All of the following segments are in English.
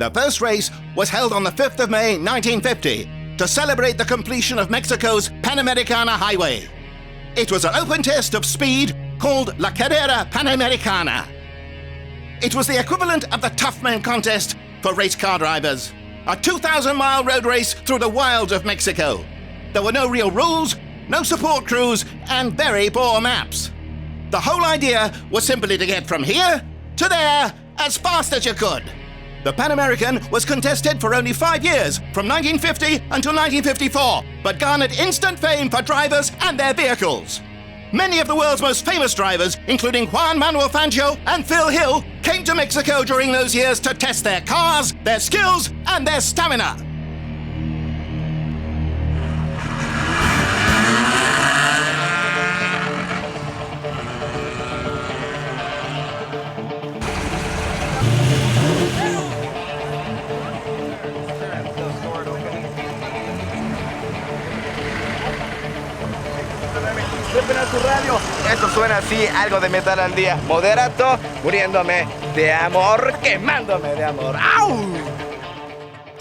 The first race was held on the 5th of May, 1950, to celebrate the completion of Mexico's Panamericana Highway. It was an open test of speed called La Carrera Panamericana. It was the equivalent of the Tough Man contest for race car drivers. A 2,000-mile road race through the wilds of Mexico. There were no real rules, no support crews, and very poor maps. The whole idea was simply to get from here to there as fast as you could. The Pan American was contested for only 5 years, from 1950 until 1954, but garnered instant fame for drivers and their vehicles. Many of the world's most famous drivers, including Juan Manuel Fangio and Phil Hill, came to Mexico during those years to test their cars, their skills, and their stamina. Esto suena así, algo de metal al día. Moderato, muriéndome de amor, quemándome de amor. ¡Au!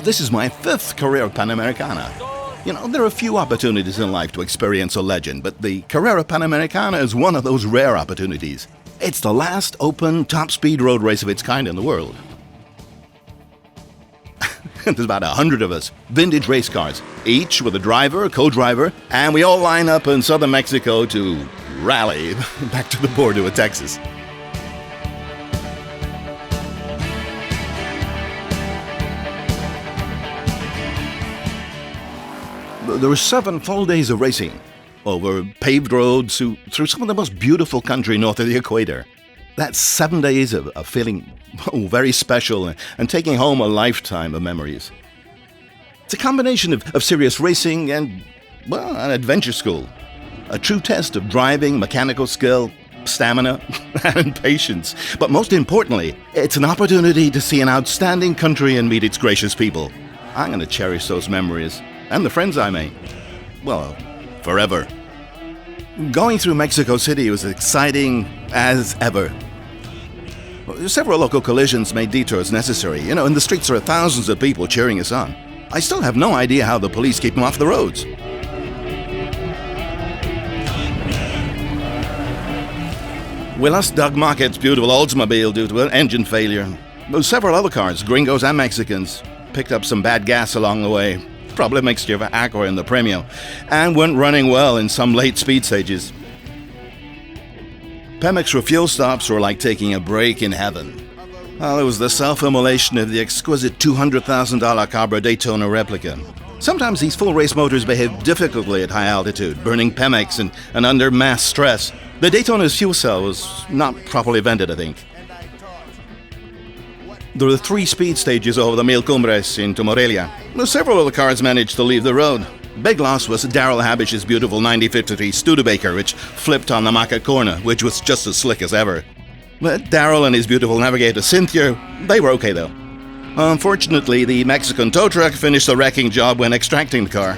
This is my 5th Carrera Panamericana. You know, there are few opportunities in life to experience a legend, but the Carrera Panamericana is one of those rare opportunities. It's the last open, top-speed road race of its kind in the world. There's about 100 of us, vintage race cars, each with a driver, a co-driver, and we all line up in southern Mexico to rally back to the border with Texas. There were 7 full days of racing over paved roads through some of the most beautiful country north of the equator. That's 7 days of feeling very special and taking home a lifetime of memories. It's a combination of serious racing and, well, an adventure school. A true test of driving, mechanical skill, stamina, and patience. But most importantly, it's an opportunity to see an outstanding country and meet its gracious people. I'm going to cherish those memories and the friends I made. Well, forever. Going through Mexico City was exciting as ever. Several local collisions made detours necessary. You know, in the streets there are thousands of people cheering us on. I still have no idea how the police keep them off the roads. We lost Doug Mockett's beautiful Oldsmobile due to an engine failure. Several other cars, gringos and Mexicans, picked up some bad gas along the way. Probably a mixture of Aqua and the Premio, and weren't running well in some late speed stages. Pemex refuel stops were like taking a break in heaven. Well, it was the self-immolation of the exquisite $200,000 Cabra Daytona replica. Sometimes these full-race motors behave difficultly at high altitude, burning Pemex and under mass stress. The Daytona's fuel cell was not properly vented, I think. There were 3 speed stages over the Mil Cumbres into Morelia. Several of the cars managed to leave the road. Big loss was Darrell Habish's beautiful 9053 Studebaker, which flipped on the Maca corner, which was just as slick as ever. But Darrell and his beautiful navigator Cynthia, they were okay though. Unfortunately, the Mexican tow truck finished the wrecking job when extracting the car.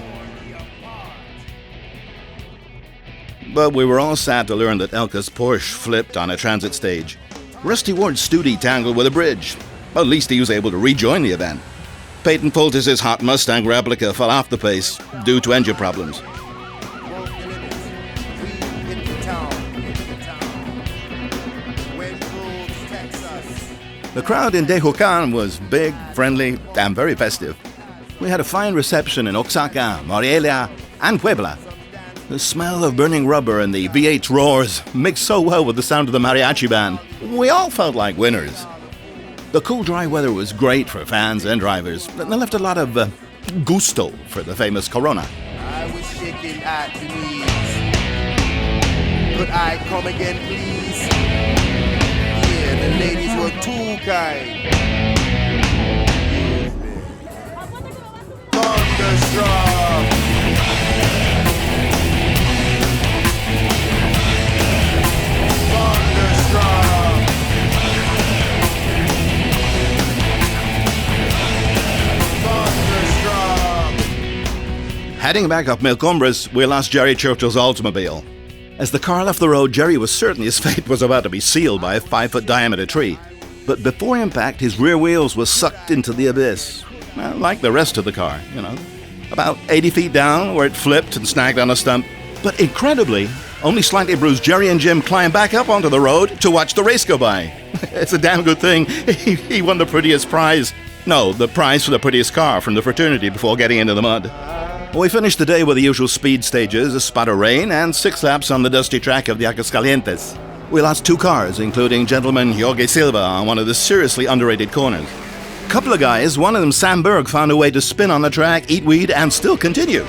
But we were all sad to learn that Elka's Porsche flipped on a transit stage. Rusty Ward's Studi tangled with a bridge. At least he was able to rejoin the event. Peyton Fultis' hot Mustang replica fell off the pace due to engine problems. The crowd in Tehuacan was big, friendly, and very festive. We had a fine reception in Oaxaca, Morelia, and Puebla. The smell of burning rubber and the V8's roars mixed so well with the sound of the mariachi band. We all felt like winners. The cool, dry weather was great for fans and drivers, and left a lot of gusto for the famous Corona. I was shaking at the knees. Could I come again, please? Yeah, the ladies were too kind. Thunderstruck. Heading back up Mil Cumbres, we lost Jerry Churchill's Oldsmobile. As the car left the road, Jerry was certain his fate was about to be sealed by a 5-foot diameter tree. but before impact, his rear wheels were sucked into the abyss. Well, like the rest of the car, About 80 feet down, where it flipped and snagged on a stump. But incredibly, only slightly bruised Jerry and Jim climbed back up onto the road to watch the race go by. It's a damn good thing he won the prettiest prize. No, the prize for the prettiest car from the fraternity before getting into the mud. We finished the day with the usual speed stages, a spot of rain, and 6 laps on the dusty track of the Aguascalientes. We lost 2 cars, including gentleman Jorge Silva on one of the seriously underrated corners. A couple of guys, one of them Sam Berg, found a way to spin on the track, eat weed, and still continue.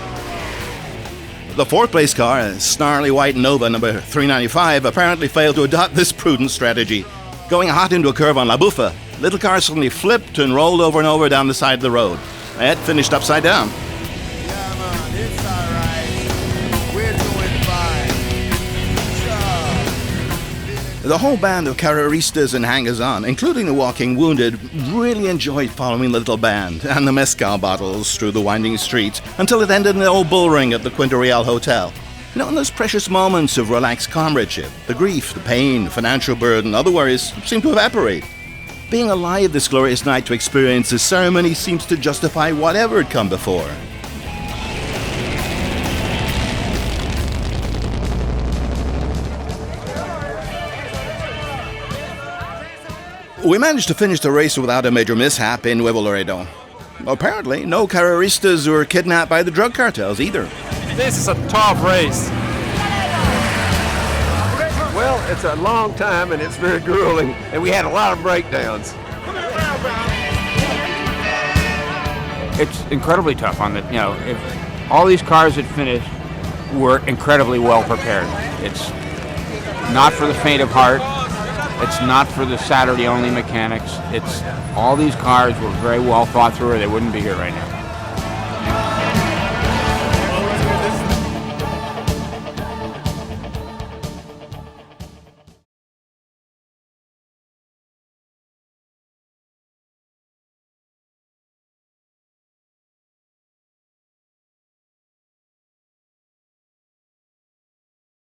The 4th place car, a snarly white Nova number 395, apparently failed to adopt this prudent strategy. Going hot into a curve on La Buffa, little car suddenly flipped and rolled over and over down the side of the road. It finished upside down. Yeah, man, it's alright. We're doing fine. Sure. The whole band of carreristas and hangers-on, including the walking wounded, really enjoyed following the little band and the mezcal bottles through the winding streets until it ended in the old bull ring at the Quinta Real Hotel. In those precious moments of relaxed comradeship, the grief, the pain, the financial burden, other worries seem to evaporate. Being alive this glorious night to experience this ceremony seems to justify whatever had come before. We managed to finish the race without a major mishap in Nuevo Laredo. Apparently, no carreristas were kidnapped by the drug cartels either. This is a tough race. Well, it's a long time and it's very grueling, and we had a lot of breakdowns. It's incredibly tough on the, if all these cars that finished were incredibly well prepared. It's not for the faint of heart. It's not for the Saturday only mechanics. All these cars were very well thought through or they wouldn't be here right now.